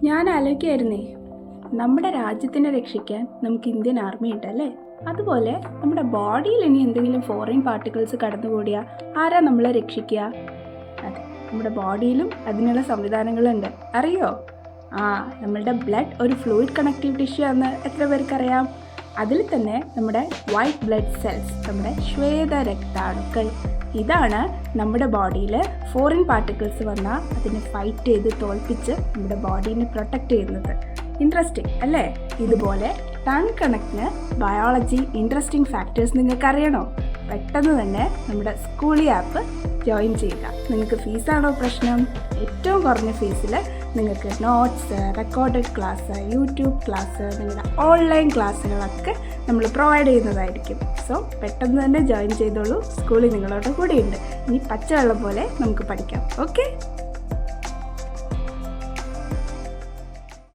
ഞാൻ ആലോചിക്കായിരുന്നേ, നമ്മുടെ രാജ്യത്തിനെ രക്ഷിക്കാൻ നമുക്ക് ഇന്ത്യൻ ആർമി ഉണ്ടല്ലേ. അതുപോലെ നമ്മുടെ ബോഡിയിൽ ഇനി എന്തെങ്കിലും ഫോറിൻ പാർട്ടിക്കിൾസ് കടന്നുകൂടിയാൽ ആരാ നമ്മളെ രക്ഷിക്കുക? അതെ, നമ്മുടെ ബോഡിയിലും അതിനുള്ള സംവിധാനങ്ങളുണ്ട്. അറിയോ? നമ്മളുടെ ബ്ലഡ് ഒരു ഫ്ലൂയിഡ് കണക്റ്റീവ് ടിഷ്യൂ ആണെന്ന് എത്ര പേർക്കറിയാം? അതിൽ തന്നെ നമ്മുടെ വൈറ്റ് ബ്ലഡ് സെൽസ്, നമ്മുടെ ശ്വേത രക്താണുക്കൾ, ഇതാണ് നമ്മുടെ ബോഡിയിൽ ഫോറിൻ പാർട്ടിക്കിൾസ് വന്നാൽ അതിനെ ഫൈറ്റ് ചെയ്ത് തോൽപ്പിച്ച് നമ്മുടെ ബോഡീനെ പ്രൊട്ടക്റ്റ് ചെയ്യുന്നത്. ഇൻട്രസ്റ്റിംഗ് അല്ലേ? ഇതുപോലെ ടൺ കണക്കിന് ബയോളജി ഇൻട്രസ്റ്റിംഗ് ഫാക്ടേഴ്സ് നിങ്ങൾക്ക് അറിയണോ? പെട്ടെന്ന് തന്നെ നമ്മുടെ സ്കൂളി ആപ്പ് ജോയിൻ ചെയ്യുക. നിങ്ങൾക്ക് ഫീസാണോ പ്രശ്നം? ഏറ്റവും കുറഞ്ഞ ഫീസിൽ നിങ്ങൾക്ക് notes, recorded class, YouTube class, നിങ്ങളുടെ ഓൺലൈൻ ക്ലാസ്സുകളൊക്കെ നമ്മൾ പ്രൊവൈഡ് ചെയ്യുന്നതായിരിക്കും. സോ പെട്ടെന്ന് തന്നെ ജോയിൻ ചെയ്തോളൂ. സ്കൂളിൽ നിങ്ങളോട് കൂടെയുണ്ട്. ഇനി പച്ചവെള്ളം പോലെ നമുക്ക് പഠിക്കാം. ഓക്കെ.